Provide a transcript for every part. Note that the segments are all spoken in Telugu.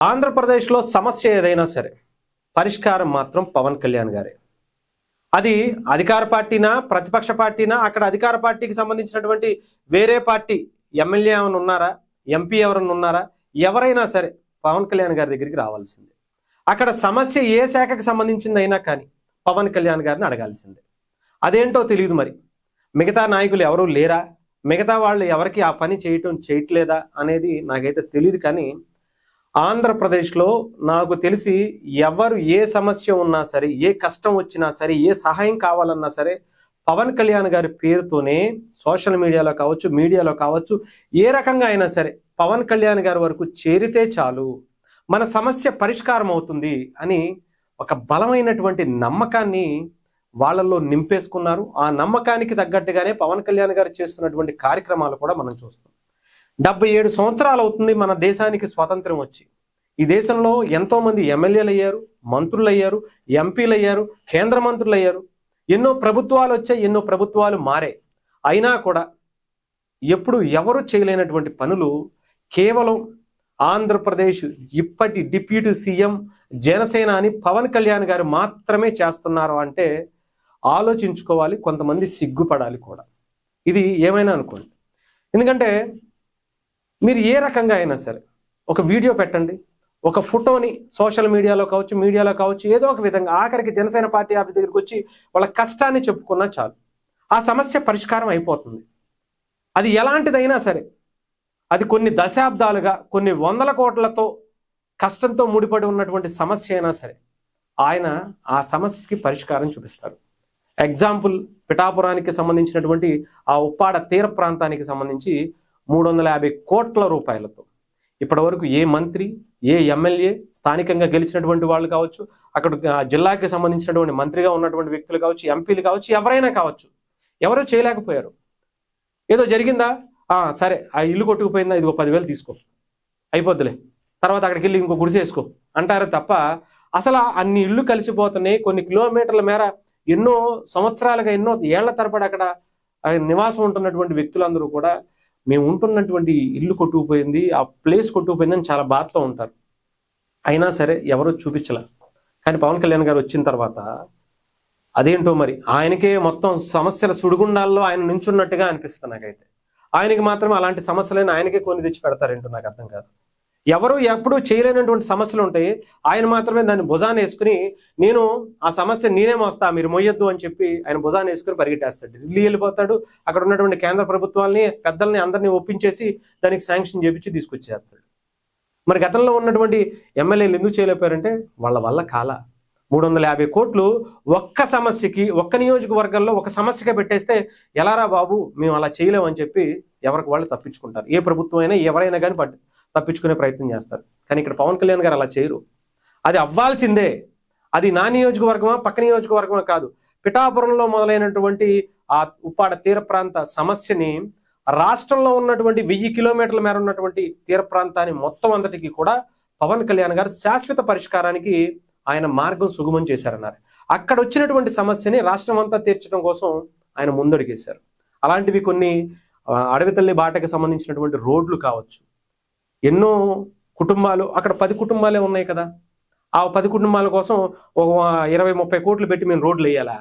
ఆంధ్రప్రదేశ్లో సమస్య ఏదైనా సరే పరిష్కారం మాత్రం పవన్ కళ్యాణ్ గారే. అది అధికార పార్టీనా ప్రతిపక్ష పార్టీనా, అక్కడ అధికార పార్టీకి సంబంధించినటువంటి వేరే పార్టీ ఎమ్మెల్యే ఏమైనా ఉన్నారా, ఎంపీ ఎవరైనా ఉన్నారా, ఎవరైనా సరే పవన్ కళ్యాణ్ గారి దగ్గరికి రావాల్సిందే. అక్కడ సమస్య ఏ శాఖకు సంబంధించిందైనా కానీ పవన్ కళ్యాణ్ గారిని అడగాల్సిందే. అదేంటో తెలియదు మరి. మిగతా నాయకులు ఎవరూ లేరా, మిగతా వాళ్ళు ఎవరికి ఆ పని చేయట్లేదా అనేది నాకైతే తెలియదు. కానీ ఆంధ్రప్రదేశ్లో నాకు తెలిసి ఎవరు ఏ సమస్య ఉన్నా సరే, ఏ కష్టం వచ్చినా సరే, ఏ సహాయం కావాలన్నా సరే పవన్ కళ్యాణ్ గారి పేరుతోనే సోషల్ మీడియాలో కావచ్చు, మీడియాలో కావచ్చు, ఏ రకంగా అయినా సరే పవన్ కళ్యాణ్ గారి వరకు చేరితే చాలు మన సమస్య పరిష్కారం అవుతుంది అని ఒక బలమైనటువంటి నమ్మకాన్ని వాళ్ళల్లో నింపేసుకున్నారు. ఆ నమ్మకానికి తగ్గట్టుగానే పవన్ కళ్యాణ్ గారు చేస్తున్నటువంటి కార్యక్రమాలు కూడా మనం చూస్తాం. 77 సంవత్సరాలు అవుతుంది మన దేశానికి స్వాతంత్రం వచ్చి. ఈ దేశంలో ఎంతో మంది ఎమ్మెల్యేలు అయ్యారు, మంత్రులు అయ్యారు, ఎంపీలు అయ్యారు, కేంద్ర మంత్రులు అయ్యారు. ఎన్నో ప్రభుత్వాలు వచ్చాయి, ఎన్నో ప్రభుత్వాలు మారే. అయినా కూడా ఎప్పుడు ఎవరు చేయలేనటువంటి పనులు కేవలం ఆంధ్రప్రదేశ్ ఇప్పటి డిప్యూటీ సీఎం జనసేన అని పవన్ కళ్యాణ్ గారు మాత్రమే చేస్తున్నారు అంటే ఆలోచించుకోవాలి, కొంతమంది సిగ్గుపడాలి కూడా. ఇది ఏమైనా అనుకోండి. ఎందుకంటే మీరు ఏ రకంగా అయినా సరే ఒక వీడియో పెట్టండి, ఒక ఫోటోని సోషల్ మీడియాలో కావచ్చు, ఏదో ఒక విధంగా ఆఖరికి జనసేన పార్టీ ఆఫీస్ దగ్గరికి వచ్చి వాళ్ళ కష్టాన్ని చెప్పుకున్నా చాలు, ఆ సమస్య పరిష్కారం అయిపోతుంది. అది ఎలాంటిదైనా సరే, అది కొన్ని దశాబ్దాలుగా కొన్ని వందల కోట్లతో కష్టంతో ముడిపడి ఉన్నటువంటి సమస్య అయినా సరే ఆయన ఆ సమస్యకి పరిష్కారం చూపిస్తారు. ఎగ్జాంపుల్, పిఠాపురానికి సంబంధించినటువంటి ఆ ఉప్పాడ తీర ప్రాంతానికి సంబంధించి 350 కోట్ల రూపాయలతో ఇప్పటి వరకు ఏ మంత్రి, ఏ ఎమ్మెల్యే, స్థానికంగా గెలిచినటువంటి వాళ్ళు కావచ్చు, అక్కడ జిల్లాకి సంబంధించినటువంటి మంత్రిగా ఉన్నటువంటి వ్యక్తులు కావచ్చు, ఎంపీలు కావచ్చు, ఎవరైనా కావచ్చు, ఎవరూ చేయలేకపోయారు. ఏదో జరిగిందా, సరే ఆ ఇల్లు కొట్టుకుపోయిందా, ఇదిగో 10,000 తీసుకో, అయిపోద్దులే, తర్వాత అక్కడికి వెళ్ళి ఇంకో గుడిసె వేసుకో అంటారు తప్ప అసలు అన్ని ఇళ్ళు కలిసిపోతున్నాయి. కొన్ని కిలోమీటర్ల మేర ఎన్నో సంవత్సరాలుగా, ఎన్నో ఏళ్ల తరబడి అక్కడ నివాసం ఉంటున్నటువంటి వ్యక్తులందరూ కూడా మేము ఉంటున్నటువంటి ఇల్లు కొట్టుకుపోయింది, ఆ ప్లేస్ కొట్టుకుపోయిందని చాలా బాధతో ఉంటారు. అయినా సరే ఎవరూ చూపించలే. కానీ పవన్ కళ్యాణ్ గారు వచ్చిన తర్వాత అదేంటో మరి ఆయనకే మొత్తం సమస్యల సుడిగుండాల్లో ఆయన నుంచున్నట్టుగా అనిపిస్తుంది నాకైతే. ఆయనకి మాత్రం అలాంటి సమస్యలైనా ఆయనకే కొని తెచ్చి పెడతారేంటో నాకు అర్థం కాదు. ఎవరు ఎప్పుడూ చేయలేనటువంటి సమస్యలు ఉంటాయి, ఆయన మాత్రమే దాన్ని భుజాన్ని వేసుకుని నేను ఆ సమస్య నేనే మోస్తా, మీరు మొయ్యొద్దు అని చెప్పి ఆయన భుజాన్ని వేసుకుని పరిగెట్టేస్తాడు. ఢిల్లీ వెళ్ళిపోతాడు, అక్కడ ఉన్నటువంటి కేంద్ర ప్రభుత్వాల్ని, పెద్దల్ని అందరినీ ఒప్పించేసి దానికి శాంక్షన్ చేపించి తీసుకొచ్చేస్తాడు. మరి గతంలో ఉన్నటువంటి ఎమ్మెల్యేలు ఎందుకు చేయలేకపోయారంటే వాళ్ళ వల్ల కాల. 350 కోట్లు ఒక్క సమస్యకి, ఒక్క నియోజకవర్గంలో ఒక సమస్యగా పెట్టేస్తే ఎలారా బాబు మేము అలా చేయలేమని చెప్పి ఎవరికి వాళ్ళు తప్పించుకుంటారు. ఏ ప్రభుత్వం అయినా ఎవరైనా కానీ తప్పించుకునే ప్రయత్నం చేస్తారు. కానీ ఇక్కడ పవన్ కళ్యాణ్ గారు అలా చేయరు. అది అవ్వాల్సిందే. అది నా నియోజకవర్గమా పక్క నియోజకవర్గమా కాదు, పిఠాపురంలో మొదలైనటువంటి ఆ ఉప్పాడ తీర ప్రాంత సమస్యని రాష్ట్రంలో ఉన్నటువంటి 1000 కిలోమీటర్ల మేర ఉన్నటువంటి తీర ప్రాంతాన్ని మొత్తం అంతటికి కూడా పవన్ కళ్యాణ్ గారు శాశ్వత పరిష్కారానికి ఆయన మార్గం సుగమం చేశారన్నారు. అక్కడ వచ్చినటువంటి సమస్యని రాష్ట్రం అంతా తీర్చడం కోసం ఆయన ముందడుగేశారు. అలాంటివి కొన్ని అడవి తల్లి బాటకి సంబంధించినటువంటి రోడ్లు కావచ్చు, ఎన్నో కుటుంబాలు, అక్కడ 10 కుటుంబాలే ఉన్నాయి కదా, ఆ 10 కుటుంబాల కోసం ఒక 20-30 కోట్లు పెట్టి మేము రోడ్లు వేయాలా?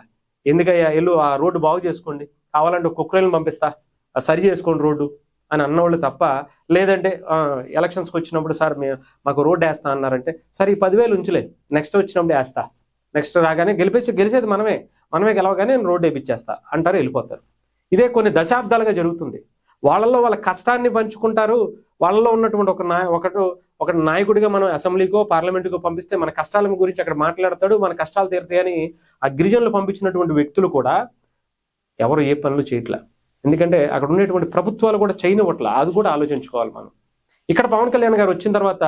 ఎందుకయ్యా, ఎల్లు ఆ రోడ్డు బాగు చేసుకోండి, కావాలంటే కుక్కరేళ్ళని పంపిస్తా, సరి చేసుకోండి రోడ్డు అని అన్నవాళ్ళు తప్ప, లేదంటే ఎలక్షన్స్కి వచ్చినప్పుడు సార్ మాకు రోడ్డు వేస్తా అన్నారంటే సరే ఈ 10,000 ఉంచులే, నెక్స్ట్ వచ్చినప్పుడు వేస్తా, నెక్స్ట్ రాగానే గెలిచేది మనమే గెలవగానే నేను రోడ్డు వేయించేస్తా అంటారు, వెళ్ళిపోతారు. ఇదే కొన్ని దశాబ్దాలుగా జరుగుతుంది. వాళ్ళల్లో వాళ్ళ కష్టాన్ని పంచుకుంటారు. వాళ్ళలో ఉన్నటువంటి ఒక నాయకుడిగా మనం అసెంబ్లీకో పార్లమెంటుకో పంపిస్తే మన కష్టాల గురించి అక్కడ మాట్లాడతాడు, మన కష్టాలు తీరుతాయని ఆ గిరిజనులు పంపించినటువంటి వ్యక్తులు కూడా ఎవరు ఏ పనులు చేయట్లా. ఎందుకంటే అక్కడ ఉండేటువంటి ప్రభుత్వాలు కూడా చేయనివ్వట్లా. అది కూడా ఆలోచించుకోవాలి మనం. ఇక్కడ పవన్ కళ్యాణ్ గారు వచ్చిన తర్వాత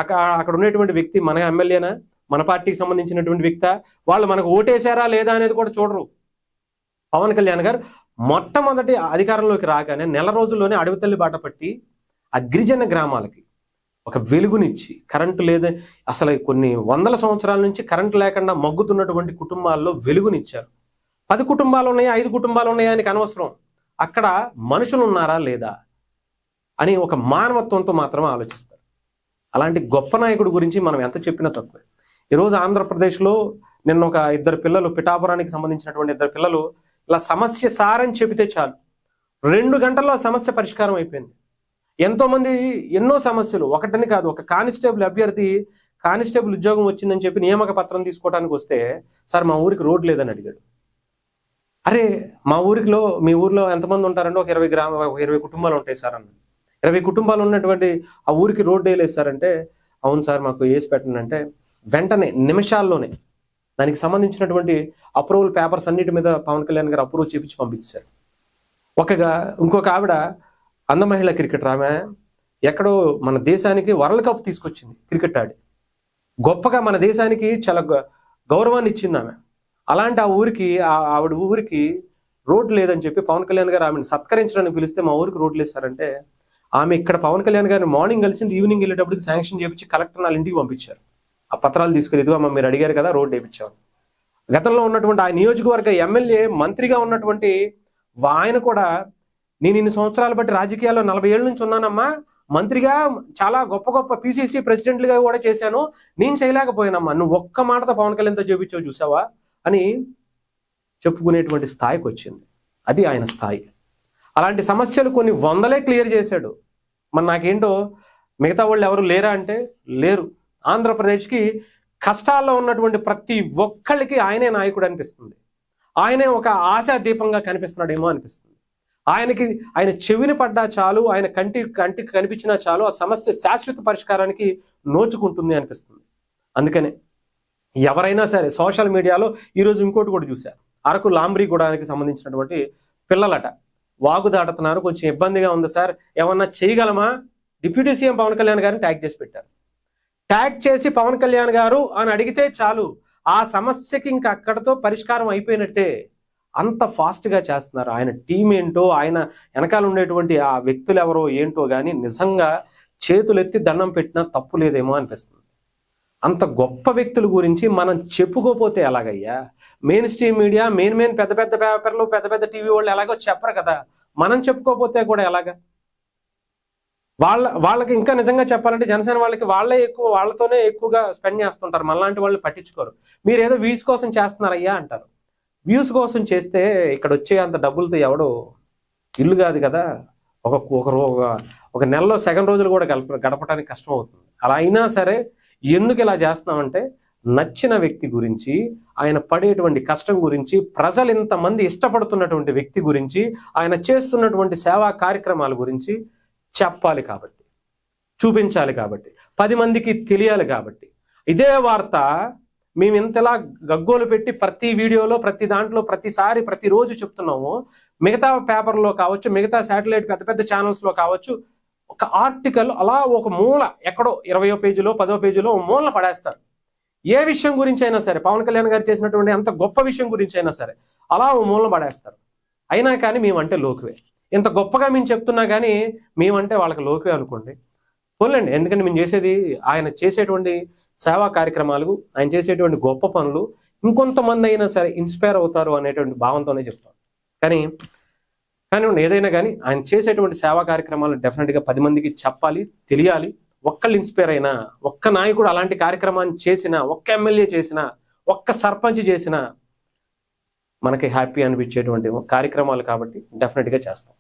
అక్కడ ఉండేటువంటి వ్యక్తి మన ఎమ్మెల్యేనా, మన పార్టీకి సంబంధించినటువంటి వ్యక్తి, వాళ్ళు మనకు ఓటేశారా లేదా అనేది కూడా చూడరు. పవన్ కళ్యాణ్ గారు మొట్టమొదటి అధికారంలోకి రాగానే నెల రోజుల్లోనే అడవి తల్లి బాట పట్టి ఆ గిరిజన గ్రామాలకి ఒక వెలుగునిచ్చి, కరెంటు లేదా అసలు కొన్ని వందల సంవత్సరాల నుంచి కరెంటు లేకుండా మగ్గుతున్నటువంటి కుటుంబాల్లో వెలుగునిచ్చారు. 10 కుటుంబాలు ఉన్నాయా, 5 కుటుంబాలు ఉన్నాయా అని అనవసరం, అక్కడ మనుషులు ఉన్నారా లేదా అని ఒక మానవత్వంతో మాత్రమే ఆలోచిస్తారు. అలాంటి గొప్ప నాయకుడి గురించి మనం ఎంత చెప్పినా తక్కువే. ఈరోజు ఆంధ్రప్రదేశ్లో నిన్న ఒక ఇద్దరు పిల్లలు, పిఠాపురానికి సంబంధించినటువంటి ఇద్దరు పిల్లలు ఇలా సమస్య సారని చెబితే చాలు 2 గంటల్లో ఆ సమస్య పరిష్కారం అయిపోయింది. ఎంతో మంది ఎన్నో సమస్యలు, ఒకటని కాదు, ఒక కానిస్టేబుల్ అభ్యర్థి కానిస్టేబుల్ ఉద్యోగం వచ్చిందని చెప్పి నియామక పత్రం తీసుకోవడానికి వస్తే, సార్ మా ఊరికి రోడ్ లేదని అడిగాడు. అరే మా ఊరిలో, మీ ఊర్లో ఎంతమంది ఉంటారంటే ఒక 20 కుటుంబాలు ఉంటాయి సార్ అన్న. 20 కుటుంబాలు ఉన్నటువంటి ఆ ఊరికి రోడ్డు వేయలేదు సార్ అంటే, అవును సార్ మాకు వేసి పెట్టండి అంటే, వెంటనే నిమిషాల్లోనే దానికి సంబంధించినటువంటి అప్రూవల్ పేపర్స్ అన్నిటి మీద పవన్ కళ్యాణ్ గారు అప్రూవ్ చేపించి పంపించారు. ఇంకొక ఆవిడ అందమహిళ క్రికెటర్, ఆమె ఎక్కడో మన దేశానికి వరల్డ్ కప్ తీసుకొచ్చింది క్రికెట్ ఆడి, గొప్పగా మన దేశానికి చాలా గౌరవాన్ని ఇచ్చింది ఆమె. అలాంటి ఆవిడ ఊరికి రోడ్డు లేదని చెప్పి పవన్ కళ్యాణ్ గారు ఆమెను సత్కరించడానికి పిలిస్తే మా ఊరికి రోడ్లు వేస్తారంటే, ఆమె ఇక్కడ పవన్ కళ్యాణ్ గారిని మార్నింగ్ కలిసింది, ఈవినింగ్ వెళ్ళేటప్పటికి శాంక్షన్ చేయించి కలెక్టర్ 4 ఇంటికి పంపించారు. ఆ పత్రాలు తీసుకుని, ఇదిగో అమ్మ మీరు అడిగారు కదా రోడ్డు వేయించామని. గతంలో ఉన్నటువంటి ఆ నియోజకవర్గ ఎమ్మెల్యే, మంత్రిగా ఉన్నటువంటి ఆయన కూడా, నేను ఇన్ని సంవత్సరాలు బట్టి రాజకీయాల్లో 40 ఏళ్ళ నుంచి ఉన్నానమ్మా, మంత్రిగా చాలా గొప్ప గొప్ప పిసిసి ప్రెసిడెంట్లుగా కూడా చేశాను, నేను చేయలేకపోయానమ్మా, నువ్వు ఒక్క మాటతో పవన్ కళ్యాణ్తో చూపించావు చూసావా అని చెప్పుకునేటువంటి స్థాయికి వచ్చింది. అది ఆయన స్థాయి. అలాంటి సమస్యలు కొన్ని వందలే క్లియర్ చేశాడు. మరి నాకేంటో మిగతా వాళ్ళు ఎవరు లేరా అంటే లేరు. ఆంధ్రప్రదేశ్కి కష్టాల్లో ఉన్నటువంటి ప్రతి ఒక్కళ్ళకి ఆయనే నాయకుడు అనిపిస్తుంది. ఆయనే ఒక ఆశా దీపంగా కనిపిస్తున్నాడేమో అనిపిస్తుంది. ఆయన చెవిని పడ్డా చాలు, ఆయన కంటికి కనిపించినా చాలు, ఆ సమస్య శాశ్వత పరిష్కారానికి నోచుకుంటుంది అనిపిస్తుంది. అందుకనే ఎవరైనా సరే సోషల్ మీడియాలో ఈరోజు ఇంకోటి కూడా చూశారు, అరకు లాంబ్రీగూడానికి సంబంధించినటువంటి పిల్లలట వాగు దాటుతున్నారు, కొంచెం ఇబ్బందిగా ఉంది సార్, ఏమన్నా చేయగలమా, డిప్యూటీ సీఎం పవన్ కళ్యాణ్ గారిని ట్యాగ్ చేసి పెట్టారు. ట్యాగ్ చేసి పవన్ కళ్యాణ్ గారు అని అడిగితే చాలు, ఆ సమస్యకి ఇంకా అక్కడతో పరిష్కారం అయిపోయినట్టే. అంత ఫాస్ట్గా చేస్తున్నారు. ఆయన టీం ఏంటో, ఆయన వెనకాల ఉండేటువంటి ఆ వ్యక్తులు ఎవరో ఏంటో కానీ నిజంగా చేతులెత్తి దండం పెట్టినా తప్పు లేదేమో అనిపిస్తుంది. అంత గొప్ప వ్యక్తుల గురించి మనం చెప్పుకోపోతే ఎలాగయ్యా? మెయిన్ స్ట్రీమ్ మీడియా, మెయిన్ పెద్ద పెద్ద పేపర్లు, పెద్ద పెద్ద టీవీ వాళ్ళు ఎలాగో చెప్పరు కదా, మనం చెప్పుకోపోతే కూడా ఎలాగా? వాళ్ళకి ఇంకా నిజంగా చెప్పాలంటే జనసేన వాళ్ళకి వాళ్ళతోనే ఎక్కువగా స్పెండ్ చేస్తుంటారు, మనలాంటి వాళ్ళు పట్టించుకోరు. మీరు ఏదో వ్యూస్ కోసం చేస్తున్నారయ్యా అంటారు. వ్యూస్ కోసం చేస్తే ఇక్కడ వచ్చే అంత డబ్బులతో ఎవడో ఇల్లు కాదు కదా, ఒక నెలలో సగం రోజులు కూడా గడపడానికి కష్టం అవుతుంది. అలా అయినా సరే ఎందుకు ఇలా చేస్తున్నామంటే, నచ్చిన వ్యక్తి గురించి, ఆయన పడేటువంటి కష్టం గురించి, ప్రజలు ఇంతమంది ఇష్టపడుతున్నటువంటి వ్యక్తి గురించి, ఆయన చేస్తున్నటువంటి సేవా కార్యక్రమాల గురించి చెప్పాలి కాబట్టి, చూపించాలి కాబట్టి, 10 మందికి తెలియాలి కాబట్టి. ఇదే వార్త మేము ఇంతలా గగ్గోలు పెట్టి ప్రతి వీడియోలో, ప్రతి దాంట్లో, ప్రతిసారి, ప్రతిరోజు చెప్తున్నాము. మిగతా పేపర్లో కావచ్చు, మిగతా శాటిలైట్ పెద్ద పెద్ద ఛానల్స్లో కావచ్చు, ఒక ఆర్టికల్ అలా ఒక మూల ఎక్కడో 20వ పేజీలో 10వ పేజీలో మూలన పడేస్తారు. ఏ విషయం గురించి అయినా సరే, పవన్ కళ్యాణ్ గారు చేసినటువంటి అంత గొప్ప విషయం గురించి అయినా సరే అలా మూలన పడేస్తారు. అయినా కానీ మేమంటే లోకువే. ఇంత గొప్పగా మేము చెప్తున్నా కానీ మేమంటే వాళ్ళకి లోకువే అనుకోండి. పోలేండి, ఎందుకంటే మేము చేసేది, ఆయన చేసేటువంటి సేవా కార్యక్రమాలు, ఆయన చేసేటువంటి గొప్ప పనులు ఇంకొంతమంది అయినా సరే ఇన్స్పైర్ అవుతారు అనేటువంటి భావంతోనే చెప్తాం. కానీ ఏదైనా కానీ ఆయన చేసేటువంటి సేవా కార్యక్రమాలు డెఫినెట్గా 10 మందికి చెప్పాలి, తెలియాలి. ఒక్కళ్ళు ఇన్స్పైర్ అయినా, ఒక్క నాయకుడు అలాంటి కార్యక్రమాన్ని చేసినా, ఒక్క ఎమ్మెల్యే చేసినా, ఒక్క సర్పంచ్ చేసినా మనకి హ్యాపీ అనిపించేటువంటి కార్యక్రమాలు కాబట్టి డెఫినెట్గా చేస్తాం.